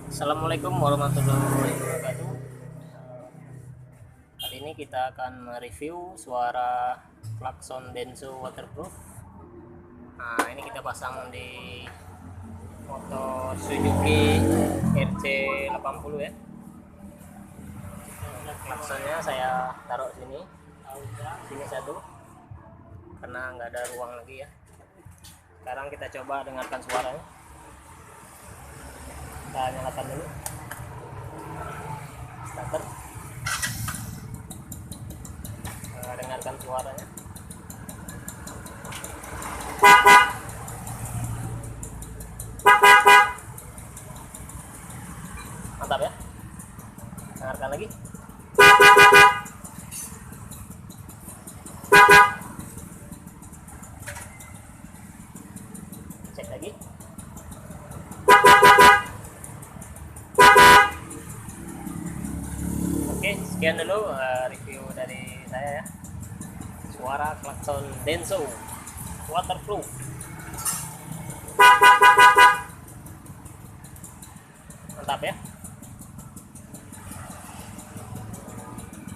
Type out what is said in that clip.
Assalamualaikum warahmatullahi wabarakatuh. Kali ini kita akan mereview suara klakson Denso waterproof. Nah, ini kita pasang di motor Suzuki RC80 ya. Klaksonnya saya taruh sini satu, karena nggak ada ruang lagi ya. Sekarang kita coba dengarkan suaranya. Kita nyalakan dulu starter. Dengarkan suaranya. Mantap ya. Dengarkan lagi. Cek lagi. Oke, sekian dulu review dari saya ya. Suara klakson Denso waterproof. Mantap ya.